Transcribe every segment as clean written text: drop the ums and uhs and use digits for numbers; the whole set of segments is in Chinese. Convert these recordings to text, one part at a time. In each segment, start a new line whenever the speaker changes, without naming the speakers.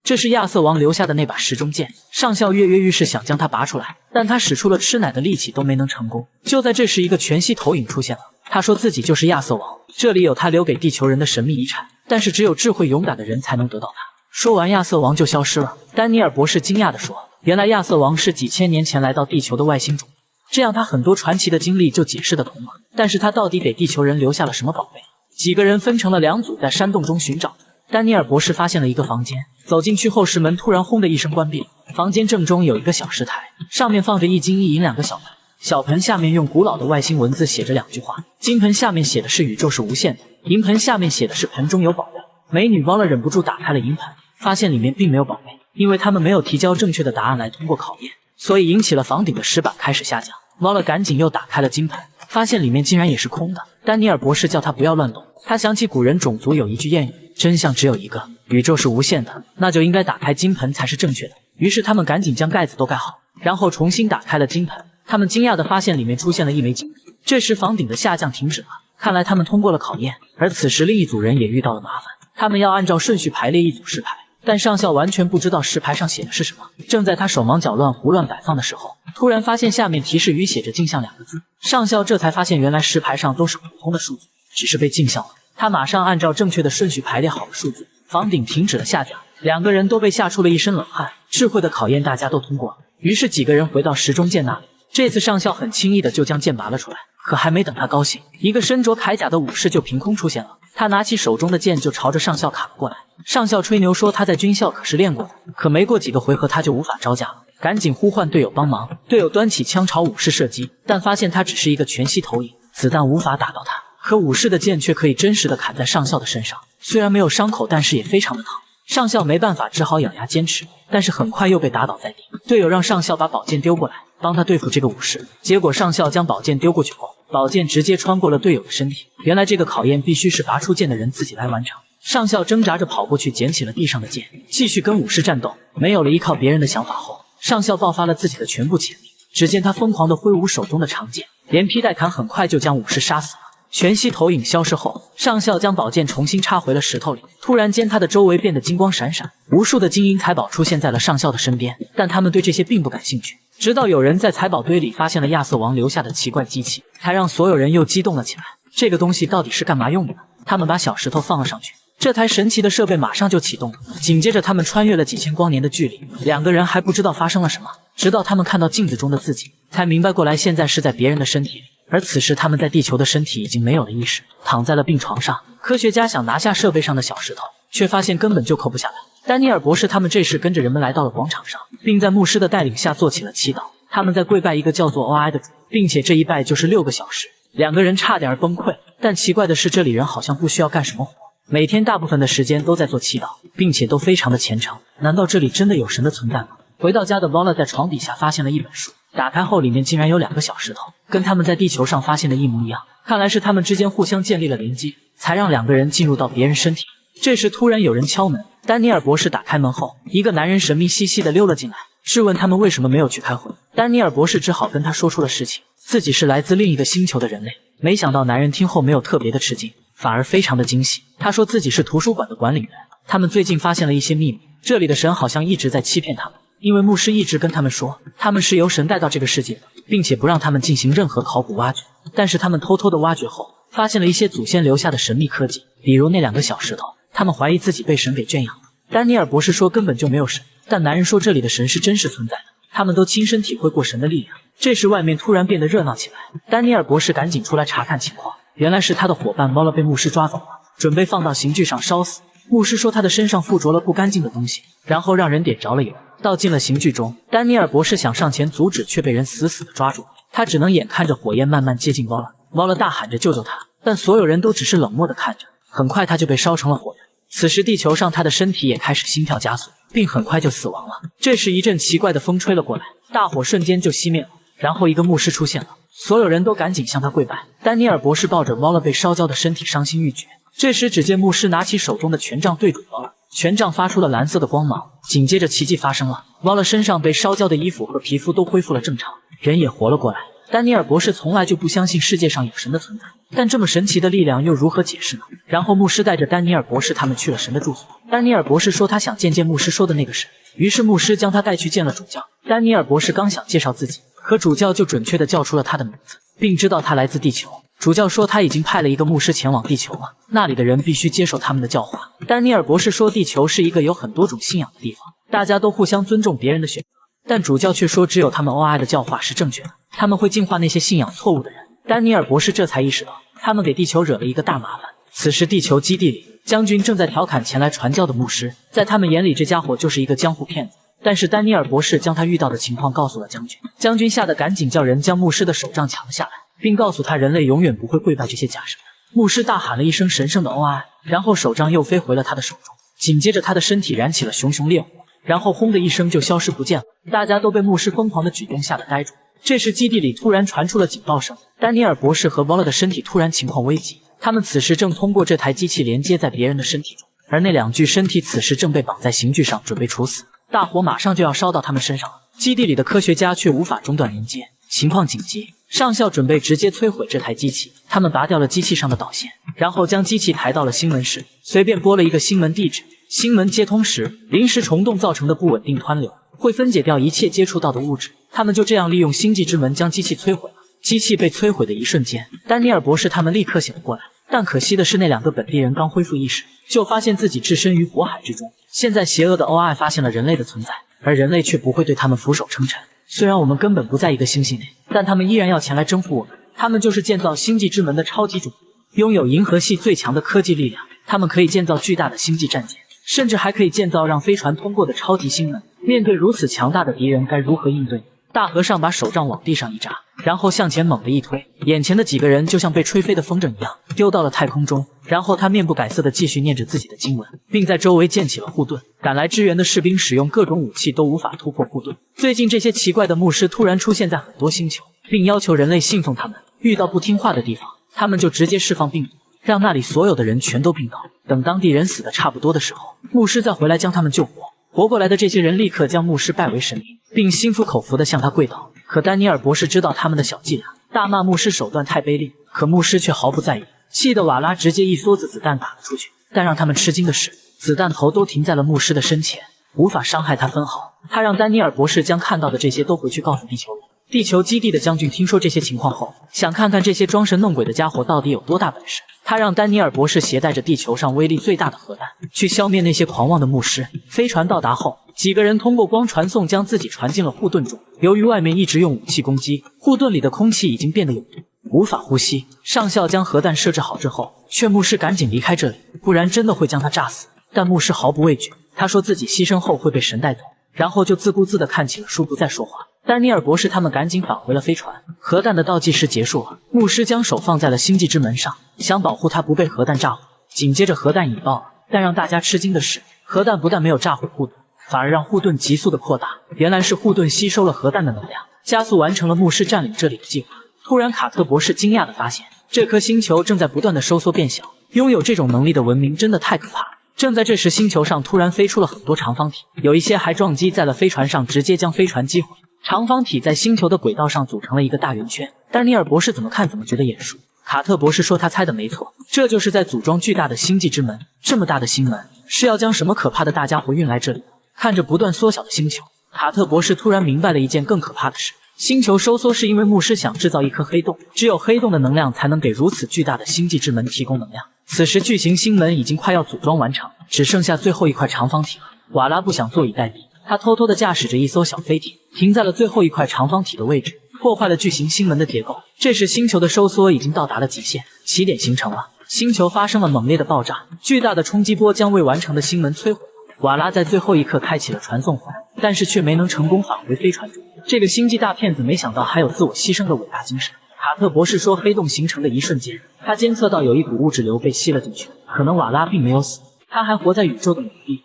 这是亚瑟王留下的那把时钟剑。上校跃跃欲试想将它拔出来，但他使出了吃奶的力气都没能成功。就在这时，一个全息投影出现了。他说自己就是亚瑟王，这里有他留给地球人的神秘遗产，但是只有智慧勇敢的人才能得到它。说完，亚瑟王就消失了。丹尼尔博士惊讶地说：“原来亚瑟王是几千年前来到地球的外星种族，这样他很多传奇的经历就解释得通了。但是他到底给地球人留下了什么宝贝？”几个人分成了2组，在山洞中寻找。丹尼尔博士发现了一个房间，走进去后，石门突然轰的一声关闭了。房间正中有一个小石台，上面放着1金1银2个小盆，小盆下面用古老的外星文字写着2句话，金盆下面写的是宇宙是无限的，银盆下面写的是盆中有宝贝。美女汪了忍不住打开了银盆，发现里面并没有宝贝，因为他们没有提交正确的答案来通过考验，所以引起了房顶的石板开始下降。汪了赶紧又打开了金盆，发现里面竟然也是空的。丹尼尔博士叫他不要乱动，他想起古人种族有一句谚语，真相只有一个，宇宙是无限的，那就应该打开金盆才是正确的。于是他们赶紧将盖子都盖好，然后重新打开了金盆。他们惊讶地发现里面出现了1枚金币。这时房顶的下降停止了，看来他们通过了考验。而此时另一组人也遇到了麻烦，他们要按照顺序排列一组石牌，但上校完全不知道石牌上写的是什么。正在他手忙脚乱胡乱摆放的时候，突然发现下面提示语写着镜像2个字，上校这才发现原来石牌上都是普通的数字，只是被镜像了。他马上按照正确的顺序排列好了数字，房顶停止了下降，2个人都被吓出了一身冷汗。智慧的考验大家都通过了，于是几个人回到时钟剑那里。这次上校很轻易的就将剑拔了出来，可还没等他高兴，一个身着铠甲的武士就凭空出现了。他拿起手中的剑就朝着上校砍了过来。上校吹牛说他在军校可是练过的，可没过几个回合他就无法招架了，赶紧呼唤队友帮忙。队友端起枪朝武士射击，但发现他只是一个全息投影，子弹无法打到他。可武士的剑却可以真实的砍在上校的身上，虽然没有伤口，但是也非常的疼。上校没办法，只好咬牙坚持，但是很快又被打倒在地。队友让上校把宝剑丢过来，帮他对付这个武士。结果上校将宝剑丢过去后，宝剑直接穿过了队友的身体。原来这个考验必须是拔出剑的人自己来完成。上校挣扎着跑过去，捡起了地上的剑，继续跟武士战斗。没有了依靠别人的想法后，上校爆发了自己的全部潜力。只见他疯狂地挥舞手中的长剑，连劈带砍，很快就将武士杀死了。全息投影消失后，上校将宝剑重新插回了石头里。突然间，他的周围变得金光闪闪，无数的金银财宝出现在了上校的身边，但他们对这些并不感兴趣。直到有人在财宝堆里发现了亚瑟王留下的奇怪机器，才让所有人又激动了起来。这个东西到底是干嘛用的呢？他们把小石头放了上去，这台神奇的设备马上就启动了。紧接着，他们穿越了几千光年的距离，2个人还不知道发生了什么，直到他们看到镜子中的自己，才明白过来现在是在别人的身体里。而此时他们在地球的身体已经没有了意识，躺在了病床上。科学家想拿下设备上的小石头，却发现根本就扣不下来。丹尼尔博士他们这时跟着人们来到了广场上，并在牧师的带领下做起了祈祷。他们在跪拜一个叫做 OI 的主，并且这一拜就是6个小时。2个人差点崩溃，但奇怪的是这里人好像不需要干什么活，每天大部分的时间都在做祈祷，并且都非常的虔诚。难道这里真的有神的存在吗？回到家的 Vola 在床底下发现了一本书，打开后里面竟然有2个小石头，跟他们在地球上发现的一模一样。看来是他们之间互相建立了连接，才让2个人进入到别人身体。这时突然有人敲门，丹尼尔博士打开门后，一个男人神秘兮兮的溜了进来，质问他们为什么没有去开会。丹尼尔博士只好跟他说出了事情，自己是来自另一个星球的人类。没想到男人听后没有特别的吃惊，反而非常的惊喜。他说自己是图书馆的管理员，他们最近发现了一些秘密，这里的神好像一直在欺骗他们，因为牧师一直跟他们说他们是由神带到这个世界的，并且不让他们进行任何考古挖掘。但是他们偷偷的挖掘后，发现了一些祖先留下的神秘科技，比如那2个小石头，他们怀疑自己被神给圈养了。丹尼尔博士说根本就没有神，但男人说这里的神是真实存在的，他们都亲身体会过神的力量。这时外面突然变得热闹起来，丹尼尔博士赶紧出来查看情况，原来是他的伙伴猫了被牧师抓走了，准备放到刑具上烧死。牧师说他的身上附着了不干净的东西，然后让人点着了油，倒进了刑具中。丹尼尔博士想上前阻止，却被人死死的抓住，他只能眼看着火焰慢慢接近猫了。猫了大喊着救救他，但所有人都只是冷漠的看着，很快他就被烧成了火人。此时地球上他的身体也开始心跳加速，并很快就死亡了。这时一阵奇怪的风吹了过来，大火瞬间就熄灭了，然后一个牧师出现了，所有人都赶紧向他跪拜。丹尼尔博士抱着猫了被烧焦的身体伤心欲绝。这时只见牧师拿起手中的权杖对准猫了，权杖发出了蓝色的光芒，紧接着奇迹发生了，猫了身上被烧焦的衣服和皮肤都恢复了正常，人也活了过来。丹尼尔博士从来就不相信世界上有神的存在，但这么神奇的力量又如何解释呢？然后牧师带着丹尼尔博士他们去了神的住所。丹尼尔博士说他想见见牧师说的那个神，于是牧师将他带去见了主教。丹尼尔博士刚想介绍自己，可主教就准确地叫出了他的名字，并知道他来自地球。主教说他已经派了一个牧师前往地球了，那里的人必须接受他们的教化。丹尼尔博士说地球是一个有很多种信仰的地方，大家都互相尊重别人的选择，但主教却说只有他们 OI 的教化是正确的，他们会净化那些信仰错误的人。丹尼尔博士这才意识到他们给地球惹了一个大麻烦。此时地球基地里，将军正在调侃前来传教的牧师，在他们眼里这家伙就是一个江湖骗子。但是丹尼尔博士将他遇到的情况告诉了将军，将军吓得赶紧叫人将牧师的手杖抢了下来，并告诉他人类永远不会跪拜这些假神。牧师大喊了一声神圣的 OI， 然后手杖又飞回了他的手中，紧接着他的身体燃起了熊熊烈火，然后轰的一声就消失不见了。大家都被牧师疯狂的举动吓得呆住。这时基地里突然传出了警报声，丹尼尔博士和 Vola 的身体突然情况危急，他们此时正通过这台机器连接在别人的身体中，而那2具身体此时正被绑在刑具上准备处死。大火马上就要烧到他们身上了，基地里的科学家却无法中断连接，情况紧急，上校准备直接摧毁这台机器。他们拔掉了机器上的导线，然后将机器抬到了新门室，随便拨了一个新门地址。新门接通时，临时虫洞造成的不稳定湍流会分解掉一切接触到的物质，他们就这样利用星际之门将机器摧毁了。机器被摧毁的一瞬间，丹尼尔博士他们立刻醒了过来，但可惜的是那2个本地人刚恢复意识，就发现自己置身于火海之中。现在邪恶的 OI 发现了人类的存在，而人类却不会对他们俯首称臣。虽然我们根本不在一个星系内，但他们依然要前来征服我们。他们就是建造星际之门的超级种族，拥有银河系最强的科技力量，他们可以建造巨大的星际战舰，甚至还可以建造让飞船通过的超级星门。面对如此强大的敌人，该如何应对？大和尚把手杖往地上一扎，然后向前猛地一推，眼前的几个人就像被吹飞的风筝一样丢到了太空中。然后他面不改色地继续念着自己的经文，并在周围建起了护盾。赶来支援的士兵使用各种武器都无法突破护盾。最近这些奇怪的牧师突然出现在很多星球，并要求人类信奉他们，遇到不听话的地方，他们就直接释放病毒，让那里所有的人全都病倒。等当地人死得差不多的时候，牧师再回来将他们救活。活过来的这些人立刻将牧师拜为神灵，并心服口服地向他跪倒。可丹尼尔博士知道他们的小伎俩，大骂牧师手段太卑劣，可牧师却毫不在意，气得瓦拉直接一梭子子弹打了出去。但让他们吃惊的是，子弹头都停在了牧师的身前，无法伤害他分毫。他让丹尼尔博士将看到的这些都回去告诉地球人。地球基地的将军听说这些情况后，想看看这些装神弄鬼的家伙到底有多大本事。他让丹尼尔博士携带着地球上威力最大的核弹，去消灭那些狂妄的牧师。飞船到达后，几个人通过光传送将自己传进了护盾中。由于外面一直用武器攻击，护盾里的空气已经变得有毒，无法呼吸。上校将核弹设置好之后，劝牧师赶紧离开这里，不然真的会将他炸死。但牧师毫不畏惧，他说自己牺牲后会被神带走，然后就自顾自地看起了书，不再说话。丹尼尔博士他们赶紧返回了飞船。核弹的倒计时结束了，牧师将手放在了星际之门上，想保护它不被核弹炸毁。紧接着核弹引爆了，但让大家吃惊的是，核弹不但没有炸毁护盾，反而让护盾急速的扩大。原来是护盾吸收了核弹的能量，加速完成了牧师占领这里的计划。突然卡特博士惊讶地发现，这颗星球正在不断的收缩变小，拥有这种能力的文明真的太可怕了。正在这时，星球上突然飞出了很多长方体，有一些还撞击在了飞船上，直接将飞船击毁。长方体在星球的轨道上组成了一个大圆圈，丹尼尔博士怎么看怎么觉得眼熟。卡特博士说他猜的没错，这就是在组装巨大的星际之门。这么大的星门是要将什么可怕的大家伙运来这里？看着不断缩小的星球，卡特博士突然明白了一件更可怕的事：星球收缩是因为牧师想制造一颗黑洞，只有黑洞的能量才能给如此巨大的星际之门提供能量。此时巨型星门已经快要组装完成，只剩下最后一块长方体了。瓦拉不想坐以待毙，他偷偷地驾驶着一艘小飞艇，停在了最后一块长方体的位置，破坏了巨型星门的结构。这时星球的收缩已经到达了极限，起点形成了，星球发生了猛烈的爆炸，巨大的冲击波将未完成的星门摧毁了。瓦拉在最后一刻开启了传送环，但是却没能成功返回飞船中。这个星际大骗子没想到还有自我牺牲的伟大精神。卡特博士说，黑洞形成的一瞬间，他监测到有一股物质流被吸了进去，可能瓦拉并没有死，他还活在宇宙的某地。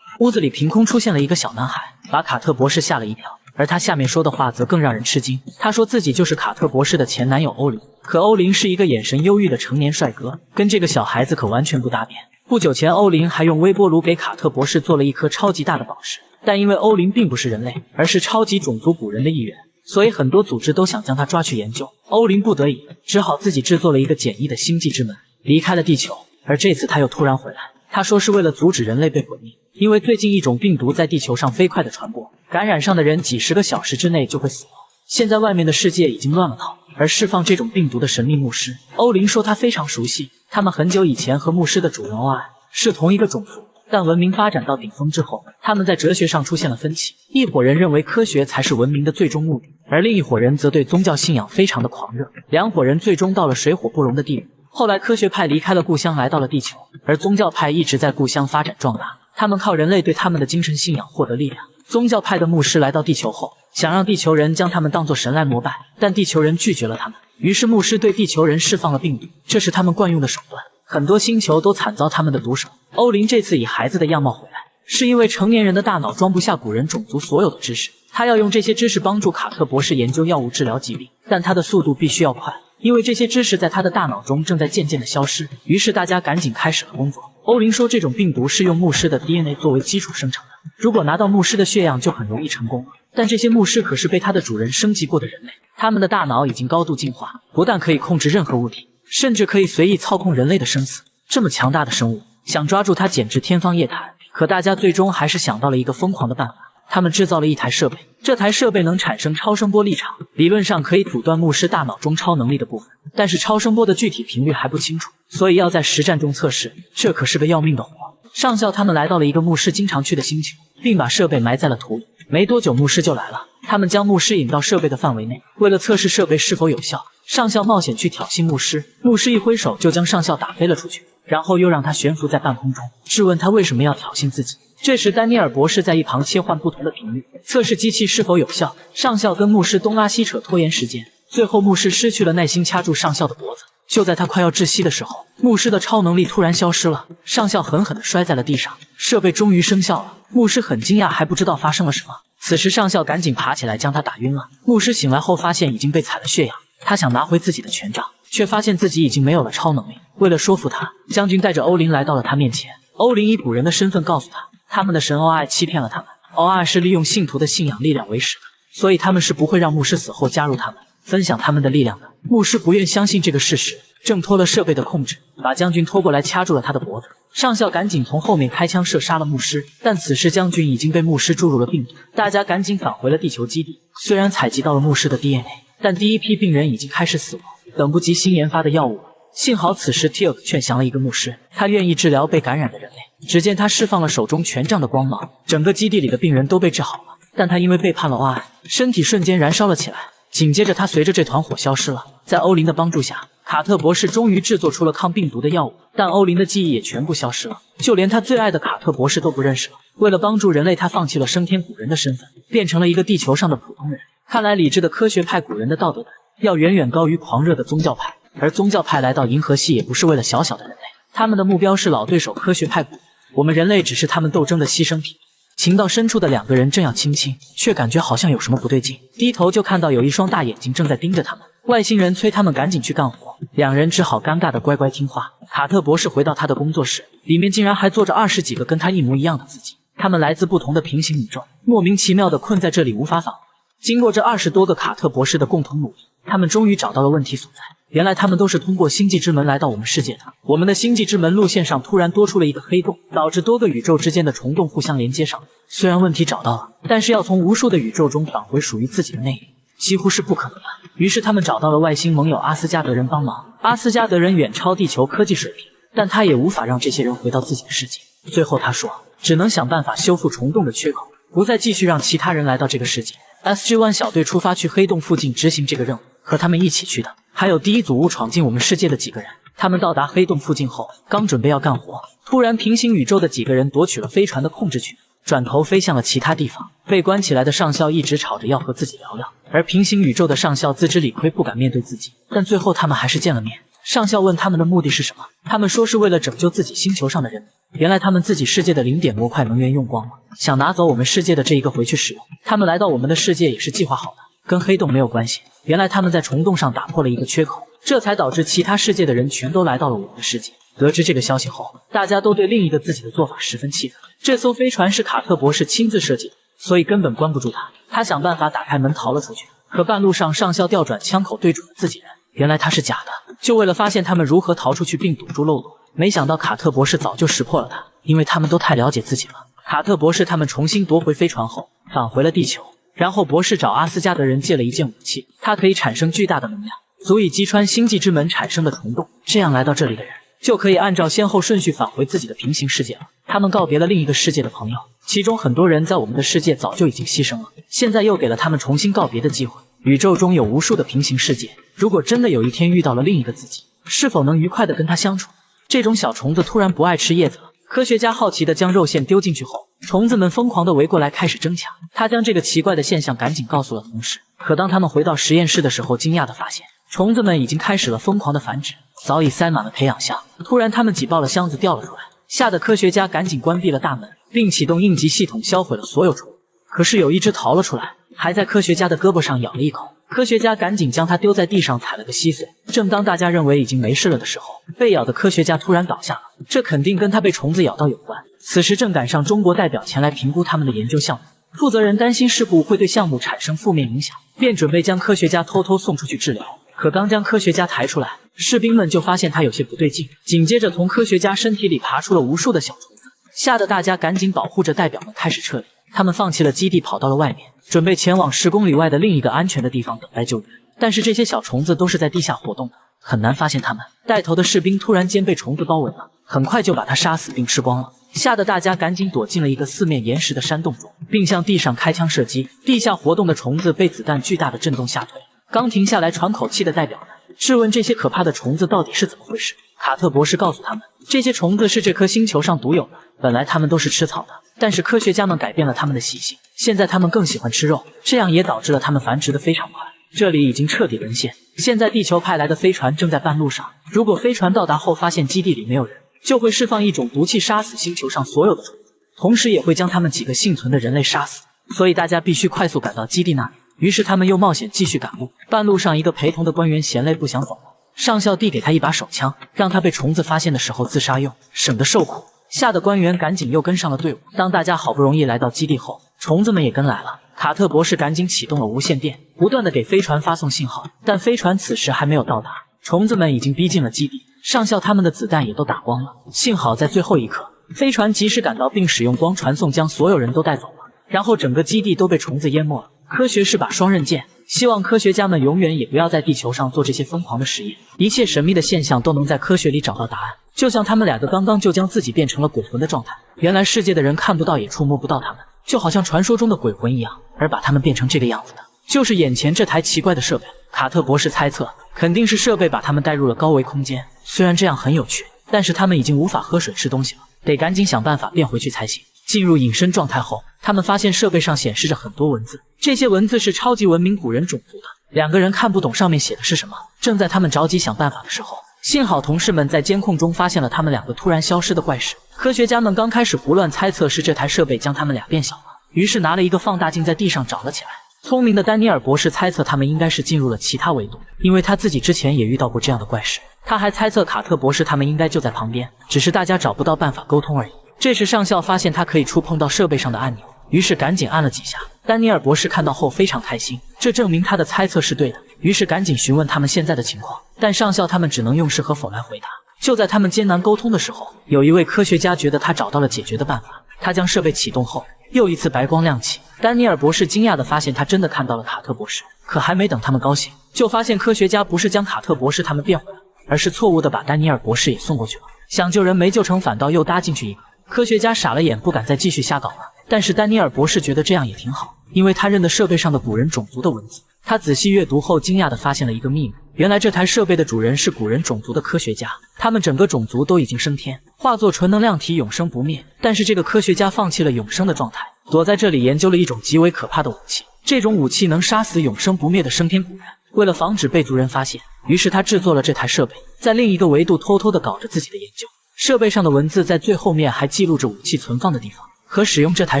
屋子里凭空出现了一个小男孩，把卡特博士吓了一跳，而他下面说的话则更让人吃惊。他说自己就是卡特博士的前男友欧林，可欧林是一个眼神忧郁的成年帅哥，跟这个小孩子可完全不搭边。不久前，欧林还用微波炉给卡特博士做了一颗超级大的宝石，但因为欧林并不是人类，而是超级种族古人的一员，所以很多组织都想将他抓去研究。欧林不得已，只好自己制作了一个简易的星际之门，离开了地球。而这次他又突然回来，他说是为了阻止人类被毁灭，因为最近一种病毒在地球上飞快的传播，感染上的人几10个小时之内就会死亡。现在外面的世界已经乱了套，而释放这种病毒的神秘牧师欧林说他非常熟悉，他们很久以前和牧师的主人欧艾是同一个种族，但文明发展到顶峰之后，他们在哲学上出现了分歧。一伙人认为科学才是文明的最终目的，而另一伙人则对宗教信仰非常的狂热。两伙人最终到了水火不容的地步。后来科学派离开了故乡来到了地球，而宗教派一直在故乡发展壮大，他们靠人类对他们的精神信仰获得力量。宗教派的牧师来到地球后，想让地球人将他们当作神来膜拜，但地球人拒绝了他们。于是牧师对地球人释放了病毒，这是他们惯用的手段。很多星球都惨遭他们的毒手。欧林这次以孩子的样貌回来，是因为成年人的大脑装不下古人种族所有的知识，他要用这些知识帮助卡特博士研究药物治疗疾病，但他的速度必须要快，因为这些知识在他的大脑中正在渐渐的消失。于是大家赶紧开始了工作。欧林说这种病毒是用牧师的 DNA 作为基础生成的，如果拿到牧师的血样就很容易成功了。但这些牧师可是被他的主人升级过的人类，他们的大脑已经高度进化，不但可以控制任何物体，甚至可以随意操控人类的生死。这么强大的生物，想抓住它简直天方夜谭。可大家最终还是想到了一个疯狂的办法，他们制造了一台设备，这台设备能产生超声波立场，理论上可以阻断牧师大脑中超能力的部分，但是超声波的具体频率还不清楚，所以要在实战中测试，这可是个要命的活。上校他们来到了一个牧师经常去的星球，并把设备埋在了土里。没多久牧师就来了，他们将牧师引到设备的范围内，为了测试设备是否有效，上校冒险去挑衅牧师，牧师一挥手就将上校打飞了出去，然后又让他悬浮在半空中，质问他为什么要挑衅自己。这时丹尼尔博士在一旁切换不同的频率，测试机器是否有效。上校跟牧师东拉西扯拖延时间，最后牧师失去了耐心，掐住上校的脖子。就在他快要窒息的时候，牧师的超能力突然消失了，上校狠狠地摔在了地上，设备终于生效了。牧师很惊讶，还不知道发生了什么。此时上校赶紧爬起来将他打晕了。牧师醒来后发现已经被踩了血氧，他想拿回自己的权杖，却发现自己已经没有了超能力。为了说服他，将军带着欧林来到了他面前。欧林以古人的身份告诉他，他们的神欧艾欺骗了他们，欧艾是利用信徒的信仰力量为食的，所以他们是不会让牧师死后加入他们，分享他们的力量的。牧师不愿相信这个事实，挣脱了设备的控制，把将军拖过来掐住了他的脖子。上校赶紧从后面开枪射杀了牧师，但此时将军已经被牧师注入了病毒。大家赶紧返回了地球基地，虽然采集到了牧师的 DNA， 但第一批病人已经开始死亡，等不及新研发的药物了。幸好此时 Teal'c 劝降了一个牧师，他愿意治疗被感染的人类。只见他释放了手中权杖的光芒，整个基地里的病人都被治好了，但他因为背叛了欧艾，身体瞬间燃烧了起来。紧接着他随着这团火消失了。在欧林的帮助下，卡特博士终于制作出了抗病毒的药物，但欧林的记忆也全部消失了，就连他最爱的卡特博士都不认识了。为了帮助人类，他放弃了升天古人的身份，变成了一个地球上的普通人。看来理智的科学派古人的道德感要远远高于狂热的宗教派，而宗教派来到银河系也不是为了小小的人类，他们的目标是老对手科学派古人，我们人类只是他们斗争的牺牲品。情到深处的两个人正要亲亲，却感觉好像有什么不对劲，低头就看到有一双大眼睛正在盯着他们。外星人催他们赶紧去干活，两人只好尴尬的乖乖听话。卡特博士回到他的工作室，里面竟然还坐着20几个跟他一模一样的自己，他们来自不同的平行宇宙，莫名其妙的困在这里无法返回。经过这20多个卡特博士的共同努力，他们终于找到了问题所在。原来他们都是通过星际之门来到我们世界的，我们的星际之门路线上突然多出了一个黑洞，导致多个宇宙之间的虫洞互相连接上。虽然问题找到了，但是要从无数的宇宙中返回属于自己的内力，几乎是不可能的。于是他们找到了外星盟友阿斯加德人帮忙。阿斯加德人远超地球科技水平，但他也无法让这些人回到自己的世界。最后他说，只能想办法修复虫洞的缺口，不再继续让其他人来到这个世界。SG-1 小队出发去黑洞附近执行这个任务，和他们一起去的还有第一组误闯进我们世界的几个人。他们到达黑洞附近后，刚准备要干活，突然平行宇宙的几个人夺取了飞船的控制权，转头飞向了其他地方。被关起来的上校一直吵着要和自己聊聊，而平行宇宙的上校自知理亏，不敢面对自己，但最后他们还是见了面。上校问他们的目的是什么，他们说是为了拯救自己星球上的人民。原来他们自己世界的0点模块能源用光了，想拿走我们世界的这一个回去使用。他们来到我们的世界也是计划好的，跟黑洞没有关系。原来他们在虫洞上打破了一个缺口，这才导致其他世界的人全都来到了我们的世界。得知这个消息后，大家都对另一个自己的做法十分气愤。这艘飞船是卡特博士亲自设计的，所以根本关不住他。他想办法打开门逃了出去。可半路上上校调转枪口对准了自己人，原来他是假的，就为了发现他们如何逃出去并堵住漏洞。没想到卡特博士早就识破了他，因为他们都太了解自己了。卡特博士他们重新夺回飞船后，返回了地球，然后博士找阿斯加德人借了一件武器，它可以产生巨大的能量，足以击穿星际之门产生的虫洞，这样来到这里的人就可以按照先后顺序返回自己的平行世界了。他们告别了另一个世界的朋友，其中很多人在我们的世界早就已经牺牲了，现在又给了他们重新告别的机会。宇宙中有无数的平行世界，如果真的有一天遇到了另一个自己，是否能愉快地跟他相处？这种小虫子突然不爱吃叶子了，科学家好奇地将肉馅丢进去后，虫子们疯狂地围过来开始争抢。他将这个奇怪的现象赶紧告诉了同事，可当他们回到实验室的时候，惊讶地发现虫子们已经开始了疯狂的繁殖，早已塞满了培养箱。突然他们挤爆了箱子掉了出来，吓得科学家赶紧关闭了大门，并启动应急系统销毁了所有虫。可是有一只逃了出来，还在科学家的胳膊上咬了一口，科学家赶紧将它丢在地上踩了个稀碎。正当大家认为已经没事了的时候，被咬的科学家突然倒下了，这肯定跟他被虫子咬到有关。此时正赶上中国代表前来评估他们的研究项目，负责人担心事故会对项目产生负面影响，便准备将科学家偷偷送出去治疗。可刚将科学家抬出来，士兵们就发现他有些不对劲，紧接着从科学家身体里爬出了无数的小虫子，吓得大家赶紧保护着代表们开始撤离。他们放弃了基地，跑到了外面，准备前往10公里外的另一个安全的地方等待救援。但是这些小虫子都是在地下活动的，很难发现他们。带头的士兵突然间被虫子包围了，很快就把他杀死并吃光了，吓得大家赶紧躲进了一个四面岩石的山洞中，并向地上开枪射击。地下活动的虫子被子弹巨大的震动吓退，刚停下来喘口气的代表们质问这些可怕的虫子到底是怎么回事。卡特博士告诉他们，这些虫子是这颗星球上独有的，本来他们都是吃草的，但是科学家们改变了他们的习性，现在他们更喜欢吃肉，这样也导致了他们繁殖的非常快。这里已经彻底沦陷，现在地球派来的飞船正在半路上，如果飞船到达后发现基地里没有人，就会释放一种毒气杀死星球上所有的虫子，同时也会将他们几个幸存的人类杀死，所以大家必须快速赶到基地那里。于是他们又冒险继续赶路，半路上一个陪同的官员嫌累不想走了，上校递给他一把手枪，让他被虫子发现的时候自杀用，省得受苦。吓得官员赶紧又跟上了队伍。当大家好不容易来到基地后，虫子们也跟来了。卡特博士赶紧启动了无线电，不断的给飞船发送信号，但飞船此时还没有到达，虫子们已经逼近了基地。上校他们的子弹也都打光了，幸好在最后一刻，飞船及时赶到，并使用光传送将所有人都带走了，然后整个基地都被虫子淹没了。科学是把双刃剑，希望科学家们永远也不要在地球上做这些疯狂的实验，一切神秘的现象都能在科学里找到答案。就像他们两个刚刚就将自己变成了鬼魂的状态，原来世界的人看不到也触摸不到他们，就好像传说中的鬼魂一样，而把他们变成这个样子的就是眼前这台奇怪的设备。卡特博士猜测，肯定是设备把他们带入了高维空间，虽然这样很有趣，但是他们已经无法喝水吃东西了，得赶紧想办法变回去才行。进入隐身状态后，他们发现设备上显示着很多文字，这些文字是超级文明古人种族的。两个人看不懂上面写的是什么，正在他们着急想办法的时候，幸好同事们在监控中发现了他们两个突然消失的怪事。科学家们刚开始胡乱猜测是这台设备将他们俩变小了，于是拿了一个放大镜在地上找了起来。聪明的丹尼尔博士猜测他们应该是进入了其他维度，因为他自己之前也遇到过这样的怪事。他还猜测卡特博士他们应该就在旁边，只是大家找不到办法沟通而已。这时上校发现他可以触碰到设备上的按钮，于是赶紧按了几下。丹尼尔博士看到后非常开心，这证明他的猜测是对的，于是赶紧询问他们现在的情况，但上校他们只能用是和否来回答。就在他们艰难沟通的时候，有一位科学家觉得他找到了解决的办法，他将设备启动后，又一次白光亮起。丹尼尔博士惊讶地发现他真的看到了卡特博士，可还没等他们高兴，就发现科学家不是将卡特博士他们变回来，而是错误地把丹尼尔博士也送过去了。想救人没救成，反倒又搭进去一个。科学家傻了眼，不敢再继续瞎搞了。但是丹尼尔博士觉得这样也挺好，因为他认得设备上的古人种族的文字。他仔细阅读后，惊讶地发现了一个秘密，原来这台设备的主人是古人种族的科学家，他们整个种族都已经升天，化作纯能量体永生不灭。但是这个科学家放弃了永生的状态，躲在这里研究了一种极为可怕的武器，这种武器能杀死永生不灭的升天古人。为了防止被族人发现，于是他制作了这台设备，在另一个维度偷偷地搞着自己的研究。设备上的文字在最后面还记录着武器存放的地方和使用这台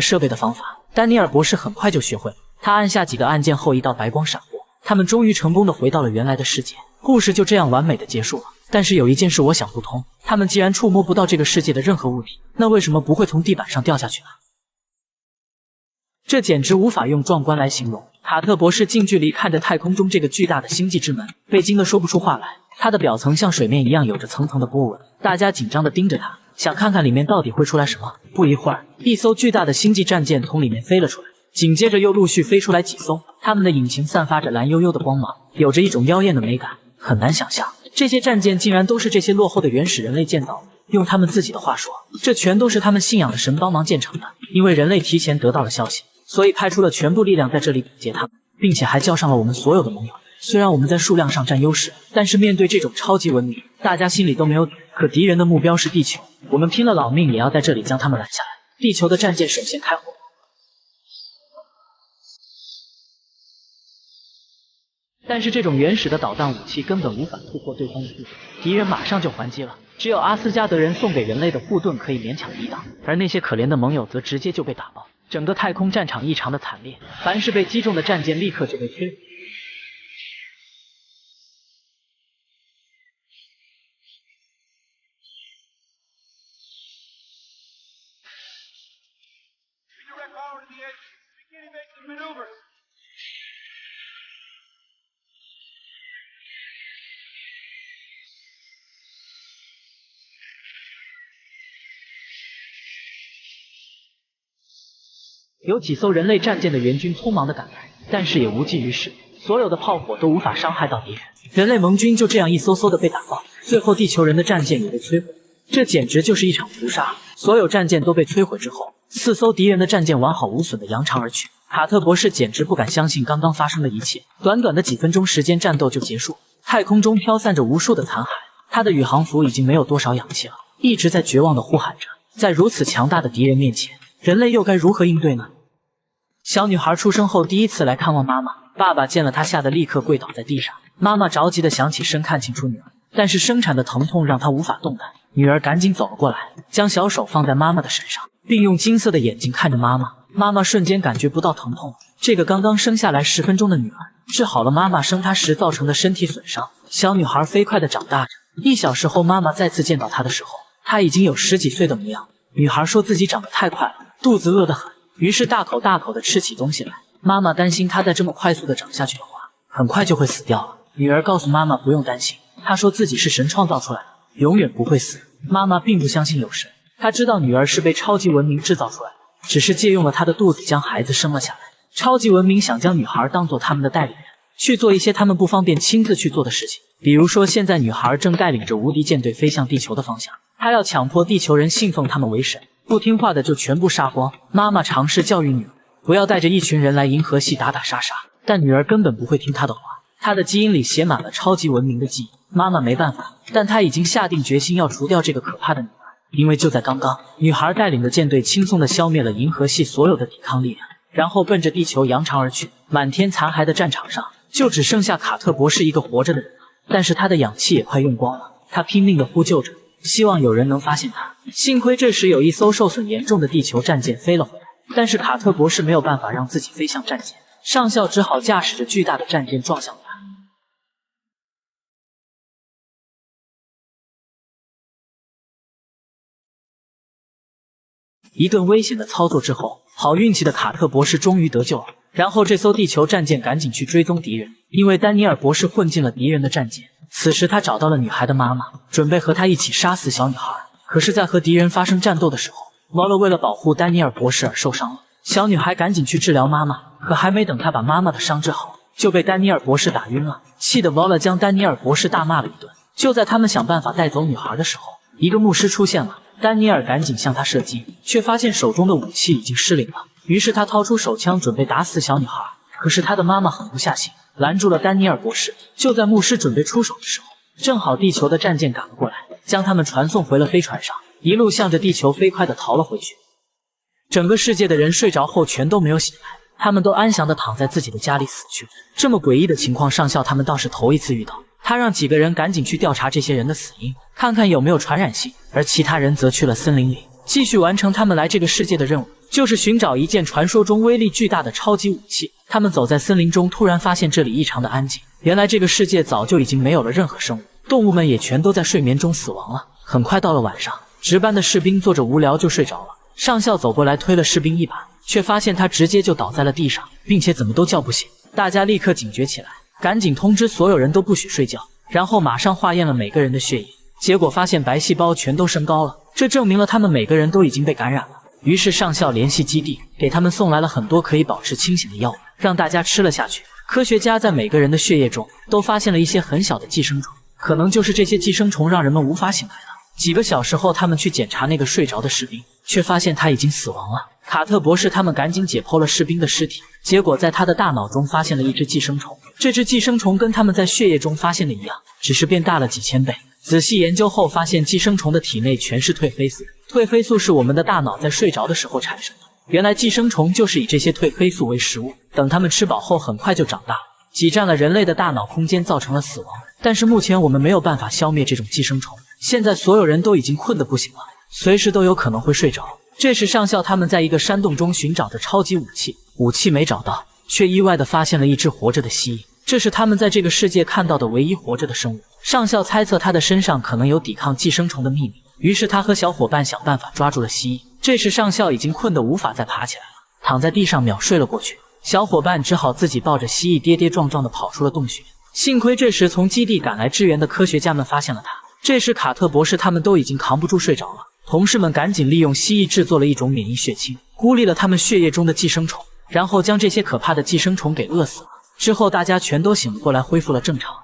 设备的方法。丹尼尔博士很快就学会了，他按下几个按键后，一道白光闪过，他们终于成功地回到了原来的世界。故事就这样完美地结束了。但是有一件事我想不通，他们既然触摸不到这个世界的任何物体，那为什么不会从地板上掉下去呢？这简直无法用壮观来形容。卡特博士近距离看着太空中这个巨大的星际之门，被惊得说不出话来。它的表层像水面一样有着层层的波纹，大家紧张地盯着它，想看看里面到底会出来什么。不一会儿，一艘巨大的星际战舰从里面飞了出来，紧接着又陆续飞出来几艘，它们的引擎散发着蓝幽幽的光芒，有着一种妖艳的美感。很难想象，这些战舰竟然都是这些落后的原始人类建造的。用他们自己的话说，这全都是他们信仰的神帮忙建成的。因为人类提前得到了消息，所以派出了全部力量在这里堵截他们，并且还叫上了我们所有的盟友。虽然我们在数量上占优势，但是面对这种超级文明，大家心里都没有底。可敌人的目标是地球，我们拼了老命也要在这里将他们拦下来。地球的战舰首先开火，但是这种原始的导弹武器根本无法突破对方的护盾，敌人马上就还击了。只有阿斯加德人送给人类的护盾可以勉强抵挡，而那些可怜的盟友则直接就被打爆。整个太空战场异常的惨烈，凡是被击中的战舰立刻就被摧毁。有几艘人类战舰的援军匆忙地赶来，但是也无济于事，所有的炮火都无法伤害到敌人。人类盟军就这样一艘艘的被打爆，最后地球人的战舰也被摧毁。这简直就是一场屠杀！所有战舰都被摧毁之后，4艘敌人的战舰完好无损地扬长而去。卡特博士简直不敢相信刚刚发生的一切，短短的几分钟时间，战斗就结束。太空中飘散着无数的残骸，他的宇航服已经没有多少氧气了，一直在绝望地呼喊着。在如此强大的敌人面前，人类又该如何应对呢？小女孩出生后第一次来看望妈妈，爸爸见了她吓得立刻跪倒在地上。妈妈着急地想起身看清楚女儿，但是生产的疼痛让她无法动弹。女儿赶紧走了过来，将小手放在妈妈的身上，并用金色的眼睛看着妈妈。妈妈瞬间感觉不到疼痛，这个刚刚生下来10分钟的女儿治好了妈妈生她时造成的身体损伤。小女孩飞快地长大着，1小时后妈妈再次见到她的时候，她已经有10几岁的模样。女孩说自己长得太快了，肚子饿得很，于是大口大口地吃起东西来。妈妈担心她再这么快速地长下去的话，很快就会死掉了。女儿告诉妈妈不用担心，她说自己是神创造出来的，永远不会死。妈妈并不相信有神，她知道女儿是被超级文明制造出来的，只是借用了她的肚子将孩子生了下来。超级文明想将女孩当做他们的代理人，去做一些他们不方便亲自去做的事情。比如说，现在女孩正带领着无敌舰队飞向地球的方向，她要强迫地球人信奉他们为神，不听话的就全部杀光。妈妈尝试教育女儿不要带着一群人来银河系打打杀杀，但女儿根本不会听她的话。她的基因里写满了超级文明的记忆，妈妈没办法，但她已经下定决心要除掉这个可怕的女儿。因为就在刚刚，女孩带领的舰队轻松地消灭了银河系所有的抵抗力量，然后奔着地球扬长而去。满天残骸的战场上，就只剩下卡特博士一个活着的人了，但是他的氧气也快用光了。他拼命地呼救着，希望有人能发现他。幸亏这时有一艘受损严重的地球战舰飞了回来，但是卡特博士没有办法让自己飞向战舰，上校只好驾驶着巨大的战舰撞向他。一顿危险的操作之后，好运气的卡特博士终于得救了。然后这艘地球战舰赶紧去追踪敌人，因为丹尼尔博士混进了敌人的战舰。此时他找到了女孩的妈妈，准备和她一起杀死小女孩。可是，在和敌人发生战斗的时候，沃勒为了保护丹尼尔博士而受伤了。小女孩赶紧去治疗妈妈，可还没等她把妈妈的伤治好，就被丹尼尔博士打晕了。气得沃勒将丹尼尔博士大骂了一顿。就在他们想办法带走女孩的时候，一个牧师出现了。丹尼尔赶紧向他射击，却发现手中的武器已经失灵了。于是他掏出手枪准备打死小女孩，可是他的妈妈狠不下心，拦住了丹尼尔博士。就在牧师准备出手的时候，正好地球的战舰赶了过来，将他们传送回了飞船上，一路向着地球飞快地逃了回去。整个世界的人睡着后全都没有醒来，他们都安详地躺在自己的家里死去。这么诡异的情况，上校他们倒是头一次遇到。他让几个人赶紧去调查这些人的死因，看看有没有传染性，而其他人则去了森林里，继续完成他们来这个世界的任务，就是寻找一件传说中威力巨大的超级武器。他们走在森林中，突然发现这里异常的安静，原来这个世界早就已经没有了任何生物，动物们也全都在睡眠中死亡了。很快到了晚上，值班的士兵坐着无聊就睡着了，上校走过来推了士兵一把，却发现他直接就倒在了地上，并且怎么都叫不醒。大家立刻警觉起来，赶紧通知所有人都不许睡觉，然后马上化验了每个人的血液，结果发现白细胞全都升高了，这证明了他们每个人都已经被感染了。于是上校联系基地，给他们送来了很多可以保持清醒的药物，让大家吃了下去。科学家在每个人的血液中都发现了一些很小的寄生虫，可能就是这些寄生虫让人们无法醒来了。几个小时后，他们去检查那个睡着的士兵，却发现他已经死亡了。卡特博士他们赶紧解剖了士兵的尸体，结果在他的大脑中发现了一只寄生虫。这只寄生虫跟他们在血液中发现的一样，只是变大了几千倍。仔细研究后发现，寄生虫的体内全是褪黑素。褪黑素是我们的大脑在睡着的时候产生的。原来寄生虫就是以这些褪黑素为食物，等它们吃饱后很快就长大了，挤占了人类的大脑空间，造成了死亡。但是目前我们没有办法消灭这种寄生虫，现在所有人都已经困得不行了，随时都有可能会睡着。这时上校他们在一个山洞中寻找着超级武器，武器没找到，却意外地发现了一只活着的蜥蜴，这是他们在这个世界看到的唯一活着的生物。上校猜测它的身上可能有抵抗寄生虫的秘密，于是他和小伙伴想办法抓住了蜥蜴。这时上校已经困得无法再爬起来了，躺在地上秒睡了过去。小伙伴只好自己抱着蜥蜴跌跌撞撞地跑出了洞穴。幸亏这时从基地赶来支援的科学家们发现了他，这时卡特博士他们都已经扛不住睡着了，同事们赶紧利用蜥蜴制作了一种免疫血清，孤立了他们血液中的寄生虫，然后将这些可怕的寄生虫给饿死了。之后大家全都醒了过来，恢复了正常。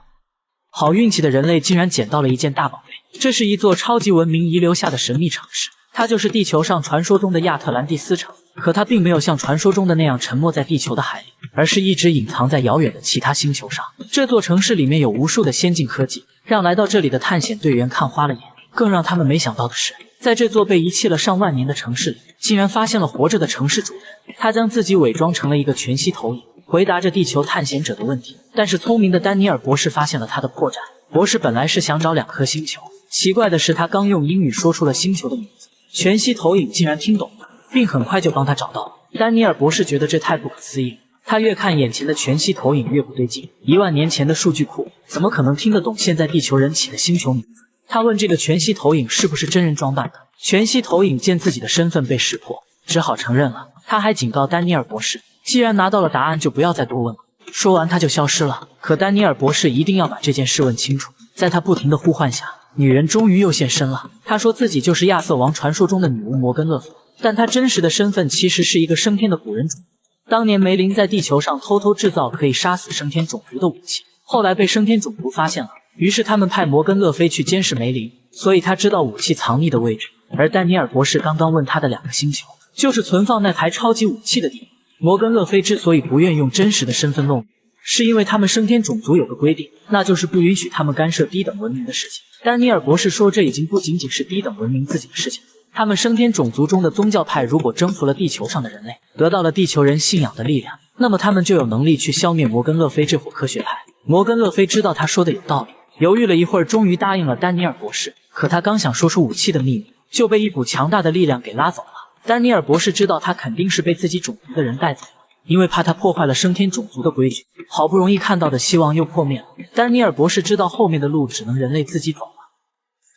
好运气的人类竟然捡到了一件大宝贝，这是一座超级文明遗留下的神秘城市，它就是地球上传说中的亚特兰蒂斯城。可它并没有像传说中的那样沉没在地球的海里，而是一直隐藏在遥远的其他星球上。这座城市里面有无数的先进科技，让来到这里的探险队员看花了眼。更让他们没想到的是，在这座被遗弃了上万年的城市里，竟然发现了活着的城市主人。他将自己伪装成了一个全息投影，回答着地球探险者的问题。但是聪明的丹尼尔博士发现了他的破绽。博士本来是想找2颗星球，奇怪的是他刚用英语说出了星球的名字，全息投影竟然听懂了，并很快就帮他找到了。丹尼尔博士觉得这太不可思议了，他越看眼前的全息投影越不对劲，1万年前的数据库怎么可能听得懂现在地球人起的星球名字？他问这个全息投影是不是真人装扮的。全息投影见自己的身份被识破，只好承认了。他还警告丹尼尔博士，既然拿到了答案，就不要再多问了。说完他就消失了。可丹尼尔博士一定要把这件事问清楚。在他不停的呼唤下，女人终于又现身了。她说自己就是亚瑟王传说中的女巫摩根勒夫，但她真实的身份其实是一个升天的古人种族。当年梅林在地球上偷偷制造可以杀死升天种族的武器，后来被升天种族发现了，于是他们派摩根勒菲去监视梅林，所以他知道武器藏匿的位置。而丹尼尔博士刚刚问他的2个星球，就是存放那台超级武器的地方。摩根勒菲之所以不愿用真实的身份露面，是因为他们升天种族有个规定，那就是不允许他们干涉低等文明的事情。丹尼尔博士说，这已经不仅仅是低等文明自己的事情，他们升天种族中的宗教派如果征服了地球上的人类，得到了地球人信仰的力量，那么他们就有能力去消灭摩根勒菲这伙科学派。摩根勒菲知道他说的有道理，犹豫了一会儿，终于答应了丹尼尔博士。可他刚想说出武器的秘密，就被一股强大的力量给拉走了。丹尼尔博士知道他肯定是被自己种族的人带走了，因为怕他破坏了升天种族的规矩。好不容易看到的希望又破灭了，丹尼尔博士知道后面的路只能人类自己走了。